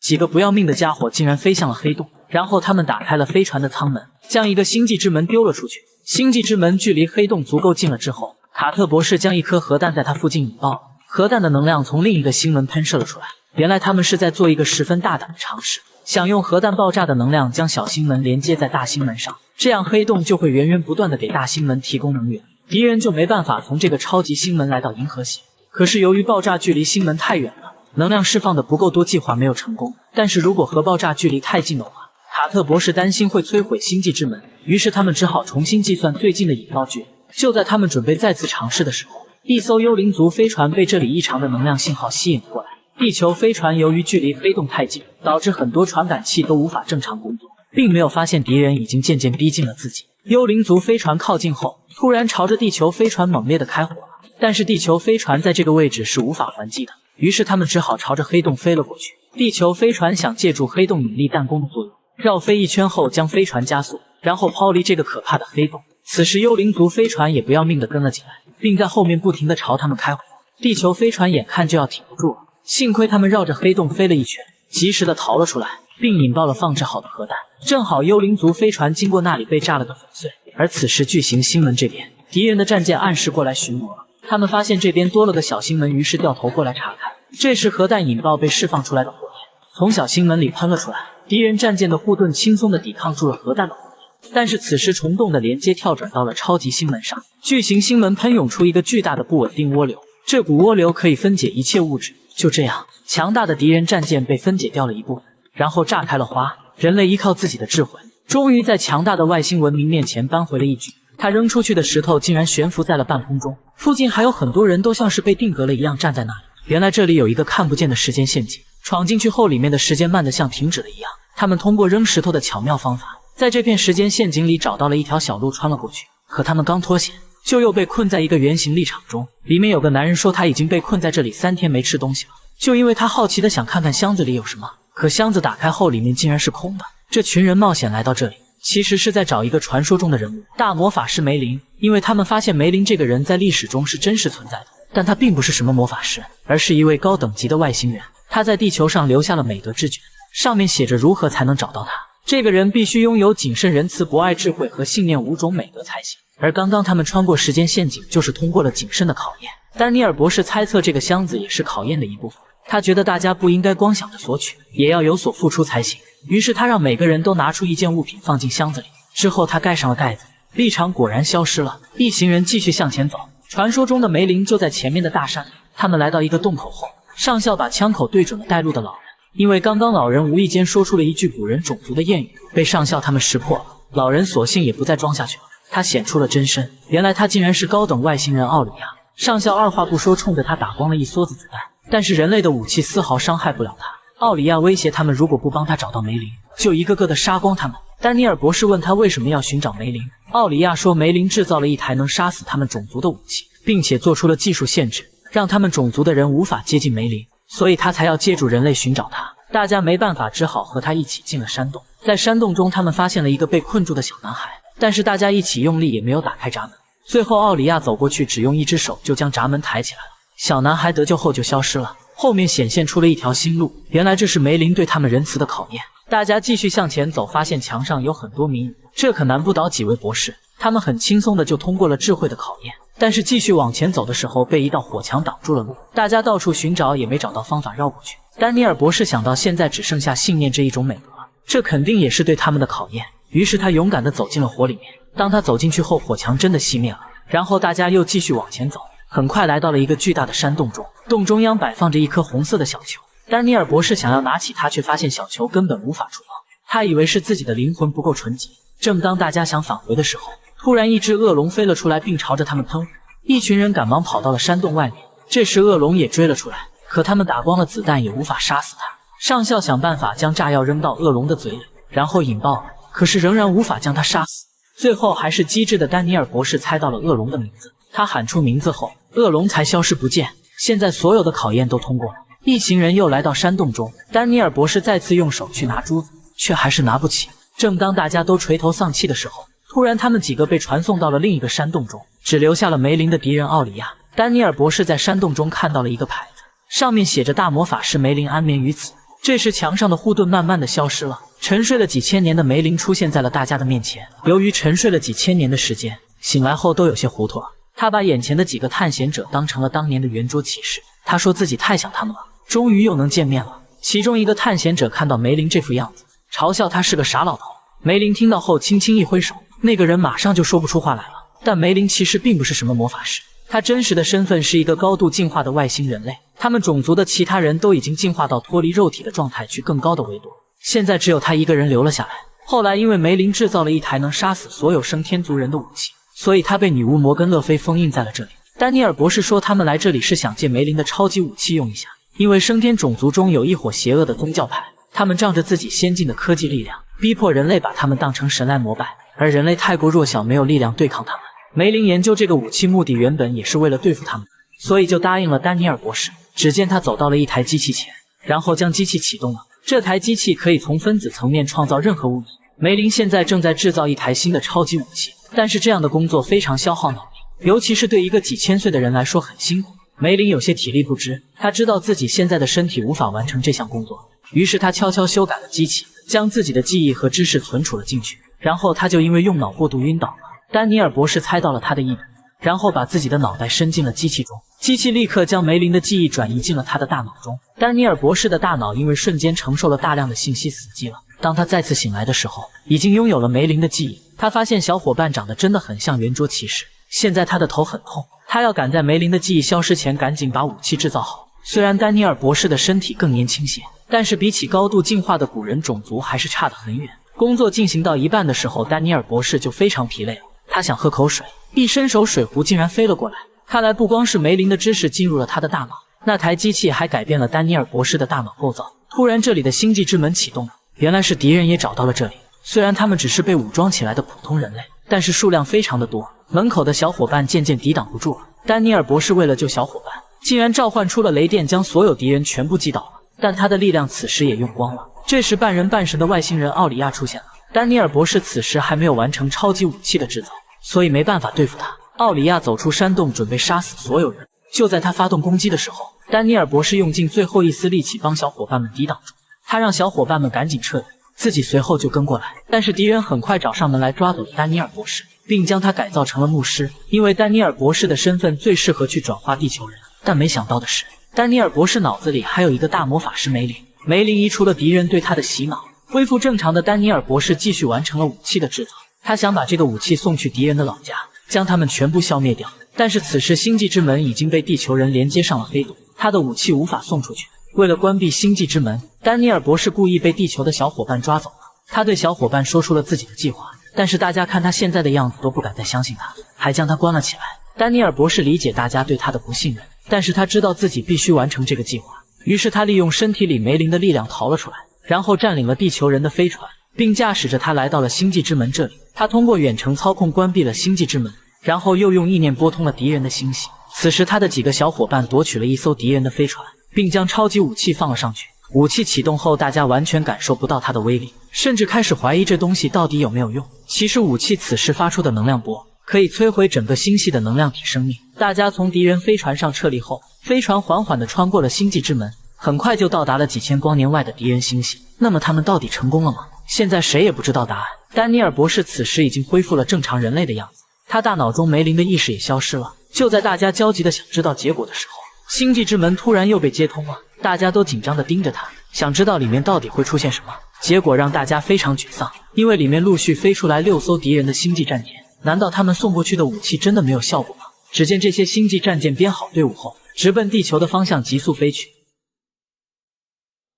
几个不要命的家伙竟然飞向了黑洞，然后他们打开了飞船的舱门，将一个星际之门丢了出去。星际之门距离黑洞足够近了之后，卡特博士将一颗核弹在它附近引爆了，核弹的能量从另一个星门喷射了出来。原来他们是在做一个十分大胆的尝试，想用核弹爆炸的能量将小星门连接在大星门上，这样黑洞就会源源不断的给大星门提供能源，敌人就没办法从这个超级星门来到银河系。可是由于爆炸距离星门太远了，能量释放的不够多，计划没有成功。但是如果核爆炸距离太近的话，卡特博士担心会摧毁星际之门，于是他们只好重新计算最近的引爆距离。就在他们准备再次尝试的时候，一艘幽灵族飞船被这里异常的能量信号吸引过来。地球飞船由于距离黑洞太近，导致很多传感器都无法正常工作，并没有发现敌人已经渐渐逼近了自己。幽灵族飞船靠近后，突然朝着地球飞船猛烈的开火了，但是地球飞船在这个位置是无法还击的，于是他们只好朝着黑洞飞了过去。地球飞船想借助黑洞引力弹弓的作用，绕飞一圈后将飞船加速，然后抛离这个可怕的黑洞。此时幽灵族飞船也不要命的跟了进来，并在后面不停的朝他们开火。地球飞船眼看就要挺不住了，幸亏他们绕着黑洞飞了一圈，及时的逃了出来，并引爆了放置好的核弹。正好幽灵族飞船经过那里被炸了个粉碎。而此时巨型星门这边，敌人的战舰暗示过来巡逻了，他们发现这边多了个小星门，于是掉头过来查看。这时核弹引爆被释放出来的火焰从小星门里喷了出来，敌人战舰的护盾轻松地抵抗住了核弹的火焰。但是此时虫洞的连接跳转到了超级星门上，巨型星门喷涌出一个巨大的不稳定涡流，这股涡流可以分解一切物质。就这样，强大的敌人战舰被分解掉了一部分，然后炸开了花。人类依靠自己的智慧，终于在强大的外星文明面前扳回了一局。他扔出去的石头竟然悬浮在了半空中，附近还有很多人都像是被定格了一样站在那里。原来这里有一个看不见的时间陷阱，闯进去后里面的时间慢得像停止了一样。他们通过扔石头的巧妙方法，在这片时间陷阱里找到了一条小路穿了过去。可他们刚脱险，就又被困在一个圆形立场中。里面有个男人说他已经被困在这里3天没吃东西了，就因为他好奇的想看看箱子里有什么。可箱子打开后里面竟然是空的。这群人冒险来到这里，其实是在找一个传说中的人物——大魔法师梅林。因为他们发现梅林这个人在历史中是真实存在的，但他并不是什么魔法师，而是一位高等级的外星人。他在地球上留下了美德之卷，上面写着如何才能找到他。这个人必须拥有谨慎、仁慈、博爱、智慧和信念5种美德才行。而刚刚他们穿过时间陷阱，就是通过了谨慎的考验。丹尼尔博士猜测这个箱子也是考验的一部分。他觉得大家不应该光想着索取，也要有所付出才行。于是他让每个人都拿出一件物品放进箱子里，之后他盖上了盖子，立场果然消失了。一行人继续向前走，传说中的梅林就在前面的大山里。他们来到一个洞口后，上校把枪口对准了带路的老人，因为刚刚老人无意间说出了一句古人种族的谚语，被上校他们识破了。老人索性也不再装下去了，他显出了真身，原来他竟然是高等外星人奥里亚。上校二话不说冲着他打光了一梭子子弹，但是人类的武器丝毫伤害不了他。奥里亚威胁他们，如果不帮他找到梅林，就一个个的杀光他们。丹尼尔博士问他为什么要寻找梅林，奥里亚说梅林制造了一台能杀死他们种族的武器，并且做出了技术限制，让他们种族的人无法接近梅林，所以他才要借助人类寻找他。大家没办法，只好和他一起进了山洞。在山洞中，他们发现了一个被困住的小男孩，但是大家一起用力也没有打开闸门。最后奥里亚走过去，只用一只手就将闸门抬起来了。小男孩得救后就消失了，后面显现出了一条新路，原来这是梅林对他们仁慈的考验。大家继续向前走，发现墙上有很多谜语，这可难不倒几位博士，他们很轻松的就通过了智慧的考验。但是继续往前走的时候，被一道火墙挡住了路，大家到处寻找也没找到方法绕过去。丹尼尔博士想到现在只剩下信念这一种美德，这肯定也是对他们的考验，于是他勇敢地走进了火里面。当他走进去后，火墙真的熄灭了，然后大家又继续往前走，很快来到了一个巨大的山洞中，洞中央摆放着一颗红色的小球。丹尼尔博士想要拿起它，却发现小球根本无法触碰，他以为是自己的灵魂不够纯洁。正当大家想返回的时候，突然一只恶龙飞了出来，并朝着他们喷火。一群人赶忙跑到了山洞外面，这时恶龙也追了出来，可他们打光了子弹也无法杀死他。上校想办法将炸药扔到恶龙的嘴里，然后引爆了，可是仍然无法将他杀死。最后还是机智的丹尼尔博士猜到了恶龙的名字，他喊出名字后，恶龙才消失不见。现在所有的考验都通过了，一行人又来到山洞中，丹尼尔博士再次用手去拿珠子，却还是拿不起。正当大家都垂头丧气的时候，突然他们几个被传送到了另一个山洞中，只留下了梅林的敌人奥里亚。丹尼尔博士在山洞中看到了一个牌子，上面写着大魔法师梅林安眠于此。这时墙上的护盾慢慢的消失了，沉睡了几千年的梅林出现在了大家的面前。由于沉睡了几千年的时间，醒来后都有些糊涂了。他把眼前的几个探险者当成了当年的圆桌骑士，他说自己太想他们了，终于又能见面了。其中一个探险者看到梅林这副样子，嘲笑他是个傻老头。梅林听到后轻轻一挥手，那个人马上就说不出话来了。但梅林其实并不是什么魔法师，他真实的身份是一个高度进化的外星人类，他们种族的其他人都已经进化到脱离肉体的状态，去更高的维度，现在只有他一个人留了下来。后来因为梅林制造了一台能杀死所有升天族人的武器，所以他被女巫摩根勒菲封印在了这里。丹尼尔博士说他们来这里是想借梅林的超级武器用一下，因为升天种族中有一伙邪恶的宗教派，他们仗着自己先进的科技力量，逼迫人类把他们当成神来膜拜，而人类太过弱小，没有力量对抗他们。梅林研究这个武器目的原本也是为了对付他们，所以就答应了丹尼尔博士。只见他走到了一台机器前，然后将机器启动了。这台机器可以从分子层面创造任何物体。梅林现在正在制造一台新的超级武器，但是这样的工作非常消耗脑力，尤其是对一个几千岁的人来说很辛苦。梅林有些体力不支，他知道自己现在的身体无法完成这项工作，于是他悄悄修改了机器，将自己的记忆和知识存储了进去，然后他就因为用脑过度晕倒了。丹尼尔博士猜到了他的意图，然后把自己的脑袋伸进了机器中，机器立刻将梅林的记忆转移进了他的大脑中。丹尼尔博士的大脑因为瞬间承受了大量的信息死机了。当他再次醒来的时候，已经拥有了梅林的记忆。他发现小伙伴长得真的很像圆桌骑士。现在他的头很痛，他要赶在梅林的记忆消失前赶紧把武器制造好。虽然丹尼尔博士的身体更年轻些，但是比起高度进化的古人种族还是差得很远。工作进行到一半的时候，丹尼尔博士就非常疲累了。他想喝口水，一伸手水壶竟然飞了过来。看来不光是梅林的知识进入了他的大脑，那台机器还改变了丹尼尔博士的大脑构造。突然这里的星际之门启动了，原来是敌人也找到了这里。虽然他们只是被武装起来的普通人类，但是数量非常的多，门口的小伙伴渐渐抵挡不住了。丹尼尔博士为了救小伙伴，竟然召唤出了雷电，将所有敌人全部击倒了。但他的力量此时也用光了。这时半人半神的外星人奥里亚出现了。丹尼尔博士此时还没有完成超级武器的制造，所以没办法对付他。奥里亚走出山洞，准备杀死所有人。就在他发动攻击的时候，丹尼尔博士用尽最后一丝力气帮小伙伴们抵挡住。他让小伙伴们赶紧撤离，自己随后就跟过来。但是敌人很快找上门来抓走了丹尼尔博士，并将他改造成了牧师，因为丹尼尔博士的身份最适合去转化地球人。但没想到的是，丹尼尔博士脑子里还有一个大魔法师梅林。梅林移除了敌人对他的洗脑，恢复正常的丹尼尔博士继续完成了武器的制造。他想把这个武器送去敌人的老家，将他们全部消灭掉。但是此时星际之门已经被地球人连接上了黑洞，他的武器无法送出去。为了关闭星际之门，丹尼尔博士故意被地球的小伙伴抓走了。他对小伙伴说出了自己的计划，但是大家看他现在的样子都不敢再相信他，还将他关了起来。丹尼尔博士理解大家对他的不信任，但是他知道自己必须完成这个计划，于是他利用身体里梅林的力量逃了出来，然后占领了地球人的飞船，并驾驶着它来到了星际之门这里。他通过远程操控关闭了星际之门，然后又用意念拨通了敌人的星系。此时他的几个小伙伴夺取了一艘敌人的飞船，并将超级武器放了上去。武器启动后，大家完全感受不到它的威力，甚至开始怀疑这东西到底有没有用。其实武器此时发出的能量波可以摧毁整个星系的能量体生命。大家从敌人飞船上撤离后，飞船缓缓地穿过了星际之门，很快就到达了几千光年外的敌人星系。那么他们到底成功了吗？现在谁也不知道答案。丹尼尔博士此时已经恢复了正常人类的样子，他大脑中梅林的意识也消失了。就在大家焦急地想知道结果的时候，星际之门突然又被接通了，大家都紧张地盯着它，想知道里面到底会出现什么。结果让大家非常沮丧，因为里面陆续飞出来6艘敌人的星际战舰。难道他们送过去的武器真的没有效果吗？只见这些星际战舰编好队伍后，直奔地球的方向急速飞去。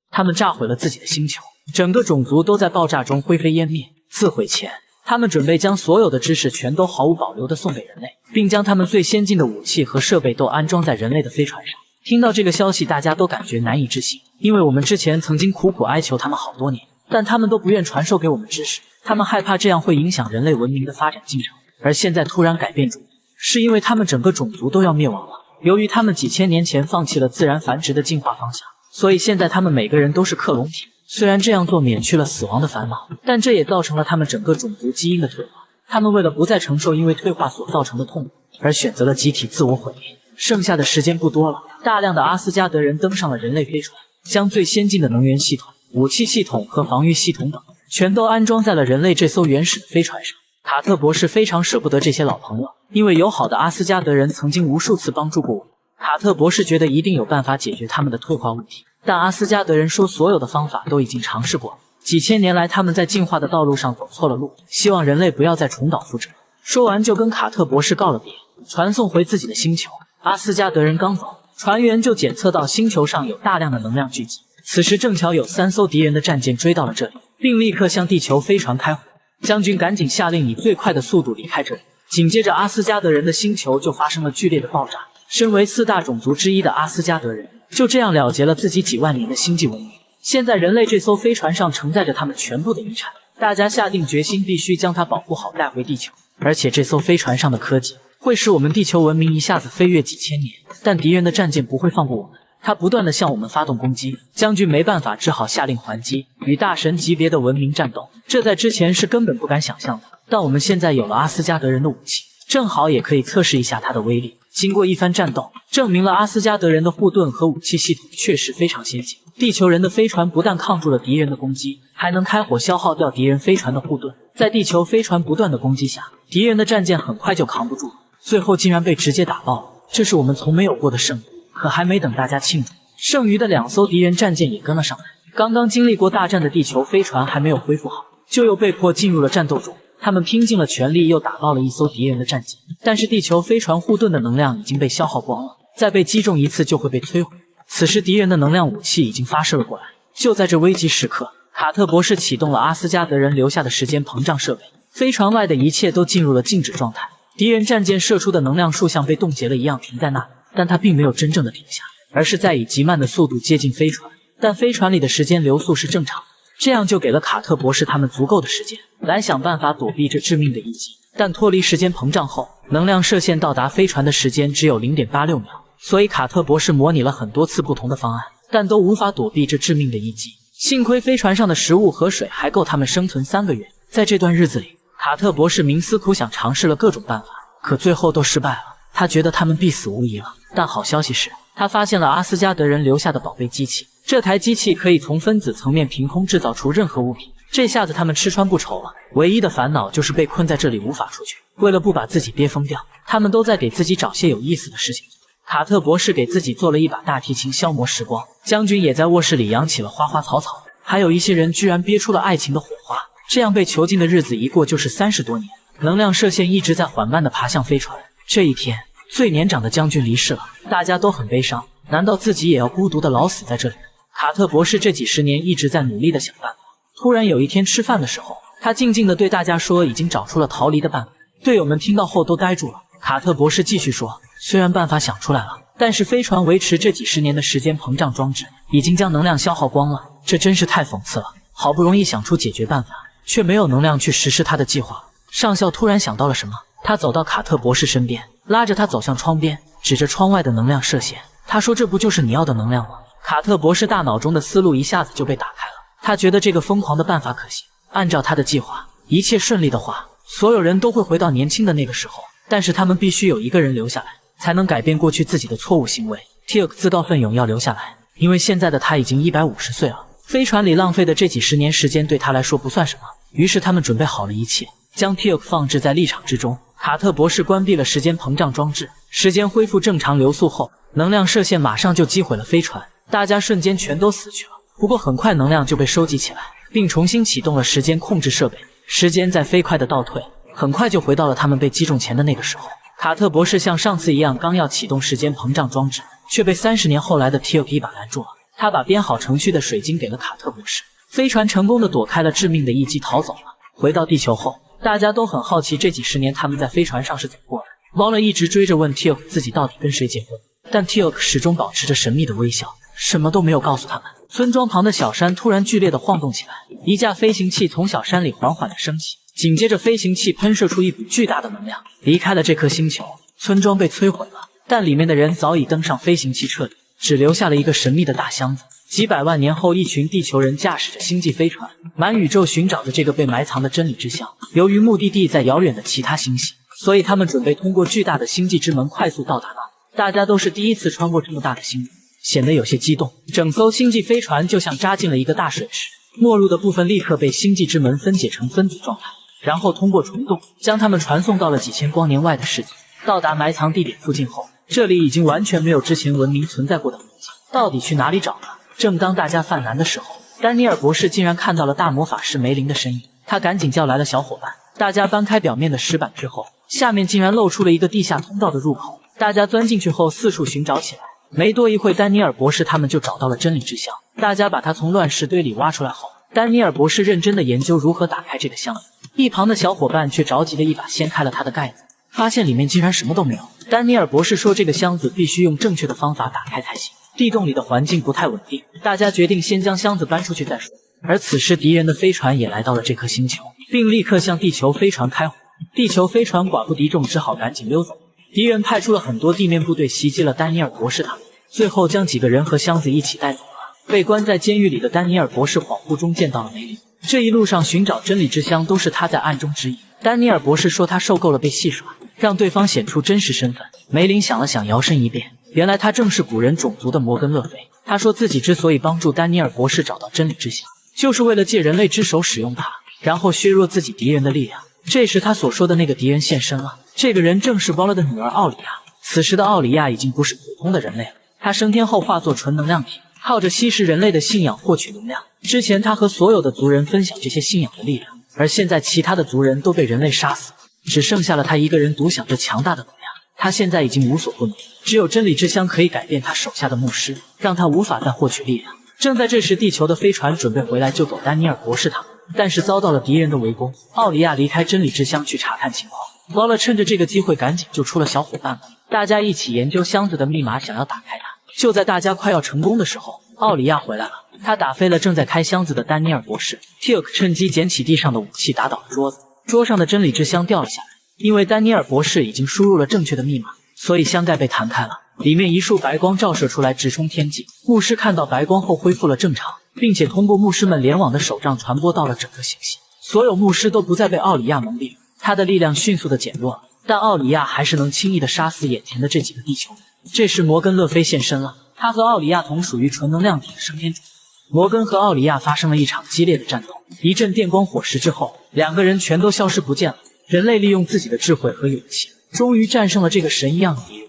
他们炸毁了自己的星球，整个种族都在爆炸中灰飞烟灭。自毁前，他们准备将所有的知识全都毫无保留地送给人类，并将他们最先进的武器和设备都安装在人类的飞船上。听到这个消息，大家都感觉难以置信，因为我们之前曾经苦苦哀求他们好多年，但他们都不愿传授给我们知识，他们害怕这样会影响人类文明的发展进程。而现在突然改变主意，是因为他们整个种族都要灭亡了。由于他们几千年前放弃了自然繁殖的进化方向，所以现在他们每个人都是克隆体。虽然这样做免去了死亡的烦恼，但这也造成了他们整个种族基因的退化。他们为了不再承受因为退化所造成的痛苦，而选择了集体自我毁灭。剩下的时间不多了，大量的阿斯加德人登上了人类飞船，将最先进的能源系统、武器系统和防御系统等全都安装在了人类这艘原始的飞船上。卡特博士非常舍不得这些老朋友，因为友好的阿斯加德人曾经无数次帮助过我们。卡特博士觉得一定有办法解决他们的退化问题，但阿斯加德人说所有的方法都已经尝试过了。几千年来，他们在进化的道路上走错了路，希望人类不要再重蹈覆辙。说完就跟卡特博士告了别，传送回自己的星球。阿斯加德人刚走，船员就检测到星球上有大量的能量聚集。此时正巧有3艘敌人的战舰追到了这里，并立刻向地球飞船开火。将军赶紧下令以最快的速度离开这里。紧接着阿斯加德人的星球就发生了剧烈的爆炸。身为4大种族之一的阿斯加德人就这样了结了自己几万年的星际文明。现在人类这艘飞船上承载着他们全部的遗产，大家下定决心必须将它保护好带回地球。而且这艘飞船上的科技会使我们地球文明一下子飞跃几千年，但敌人的战舰不会放过我们，他不断地向我们发动攻击。将军没办法，只好下令还击，与大神级别的文明战斗。这在之前是根本不敢想象的，但我们现在有了阿斯加德人的武器，正好也可以测试一下它的威力。经过一番战斗，证明了阿斯加德人的护盾和武器系统确实非常先进。地球人的飞船不但抗住了敌人的攻击，还能开火消耗掉敌人飞船的护盾。在地球飞船不断的攻击下，敌人的战舰很快就扛不住了。最后竟然被直接打爆了，这是我们从没有过的胜利。可还没等大家庆祝，剩余的2艘敌人战舰也跟了上来。刚刚经历过大战的地球飞船还没有恢复好，就又被迫进入了战斗中。他们拼尽了全力，又打爆了1艘敌人的战舰，但是地球飞船护盾的能量已经被消耗光了，再被击中一次就会被摧毁。此时敌人的能量武器已经发射了过来。就在这危急时刻，卡特博士启动了阿斯加德人留下的时间膨胀设备，飞船外的一切都进入了静止状态。敌人战舰射出的能量数像被冻结了一样停在那里，但它并没有真正的停下，而是在以极慢的速度接近飞船，但飞船里的时间流速是正常的，这样就给了卡特博士他们足够的时间来想办法躲避这致命的一击。但脱离时间膨胀后，能量射线到达飞船的时间只有 0.86秒，所以卡特博士模拟了很多次不同的方案，但都无法躲避这致命的一击。幸亏飞船上的食物和水还够他们生存3个月。在这段日子里，卡特博士冥思苦想，尝试了各种办法，可最后都失败了。他觉得他们必死无疑了。但好消息是，他发现了阿斯加德人留下的宝贝机器。这台机器可以从分子层面凭空制造出任何物品，这下子他们吃穿不愁了。唯一的烦恼就是被困在这里无法出去。为了不把自己憋疯掉，他们都在给自己找些有意思的事情做。卡特博士给自己做了一把大提琴消磨时光，将军也在卧室里养起了花花草草，还有一些人居然憋出了爱情的火花。这样被囚禁的日子一过就是30多年，能量射线一直在缓慢地爬向飞船。这一天，最年长的将军离世了，大家都很悲伤。难道自己也要孤独地老死在这里？卡特博士这几十年一直在努力地想办法。突然有一天吃饭的时候，他静静地对大家说，已经找出了逃离的办法。队友们听到后都呆住了。卡特博士继续说，虽然办法想出来了，但是飞船维持这几十年的时间膨胀装置已经将能量消耗光了，这真是太讽刺了。好不容易想出解决办法，却没有能量去实施他的计划。上校突然想到了什么，他走到卡特博士身边，拉着他走向窗边，指着窗外的能量射线，他说，这不就是你要的能量吗？卡特博士大脑中的思路一下子就被打开了，他觉得这个疯狂的办法可行。按照他的计划，一切顺利的话，所有人都会回到年轻的那个时候，但是他们必须有一个人留下来，才能改变过去自己的错误行为。Teal'c自告奋勇要留下来，因为现在的他已经150岁了，飞船里浪费的这几十年时间对他来说不算什么。于是他们准备好了一切，将 Teal'c 放置在立场之中。卡特博士关闭了时间膨胀装置，时间恢复正常流速后，能量射线马上就击毁了飞船，大家瞬间全都死去了。不过很快能量就被收集起来，并重新启动了时间控制设备，时间在飞快的倒退，很快就回到了他们被击中前的那个时候。卡特博士像上次一样，刚要启动时间膨胀装置，却被30年后来的 Teal'c 一把拦住了。他把编好程序的水晶给了卡特博士，飞船成功的躲开了致命的一击逃走了。回到地球后，大家都很好奇这几十年他们在飞船上是怎么过的。Waller一直追着问 Teal'c 自己到底跟谁结婚，但 Teal'c 始终保持着神秘的微笑，什么都没有告诉他们。村庄旁的小山突然剧烈的晃动起来，一架飞行器从小山里缓缓的升起，紧接着飞行器喷射出一股巨大的能量，离开了这颗星球。村庄被摧毁了，但里面的人早已登上飞行器撤离，只留下了一个神秘的大箱子。几百万年后，一群地球人驾驶着星际飞船，满宇宙寻找着这个被埋藏的真理之箱。由于目的地在遥远的其他星系，所以他们准备通过巨大的星际之门快速到达那里。大家都是第一次穿过这么大的星域，显得有些激动。整艘星际飞船就像扎进了一个大水池，没入的部分立刻被星际之门分解成分子状态，然后通过虫洞将它们传送到了几千光年外的世界。到达埋藏地点附近后，这里已经完全没有之前文明存在过的痕迹，到底去哪里找呢？正当大家犯难的时候，丹尼尔博士竟然看到了大魔法师梅林的身影，他赶紧叫来了小伙伴。大家搬开表面的石板之后，下面竟然露出了一个地下通道的入口。大家钻进去后四处寻找起来，没多一会，丹尼尔博士他们就找到了真理之箱。大家把它从乱石堆里挖出来后，丹尼尔博士认真的研究如何打开这个箱子，一旁的小伙伴却着急的一把掀开了它的盖子，发现里面竟然什么都没有。丹尼尔博士说，这个箱子必须用正确的方法打开才行。地洞里的环境不太稳定，大家决定先将箱子搬出去再说。而此时敌人的飞船也来到了这颗星球，并立刻向地球飞船开火。地球飞船寡不敌众，只好赶紧溜走。敌人派出了很多地面部队袭击了丹尼尔博士他们，最后将几个人和箱子一起带走了。被关在监狱里的丹尼尔博士恍惚中见到了梅林，这一路上寻找真理之箱都是他在暗中指引。丹尼尔博士说他受够了被戏耍，让对方显出真实身份。梅林想了想，摇身一变，原来他正是古人种族的摩根勒菲。他说自己之所以帮助丹尼尔博士找到真理之箱，就是为了借人类之手使用它，然后削弱自己敌人的力量。这时他所说的那个敌人现身了，这个人正是包了的女儿奥里亚。此时的奥里亚已经不是普通的人类了，她升天后化作纯能量体，靠着吸食人类的信仰获取能量。之前她和所有的族人分享这些信仰的力量，而现在其他的族人都被人类杀死了，只剩下了她一个人独享着强大的能量。她现在已经无所不能，只有真理之香可以改变她手下的牧师，让她无法再获取力量。正在这时，地球的飞船准备回来救走丹尼尔博士他们，但是遭到了敌人的围攻。奥里亚离开真理之乡去查看情况，劳勒趁着这个机会赶紧救出了小伙伴们，大家一起研究箱子的密码，想要打开它。就在大家快要成功的时候，奥里亚回来了，他打飞了正在开箱子的丹尼尔博士。Teok 趁机捡起地上的武器，打倒了桌子，桌上的真理之箱掉了下来。因为丹尼尔博士已经输入了正确的密码，所以箱盖被弹开了，里面一束白光照射出来，直冲天际。牧师看到白光后恢复了正常，并且通过牧师们联网的手杖传播到了整个星系。所有牧师都不再被奥里亚蒙蔽了，他的力量迅速的减弱了，但奥里亚还是能轻易的杀死眼前的这几个地球人。这时摩根·勒菲现身了，他和奥里亚同属于纯能量体的升天种子。摩根和奥里亚发生了一场激烈的战斗，一阵电光火石之后，两个人全都消失不见了。人类利用自己的智慧和勇气，终于战胜了这个神一样的敌人。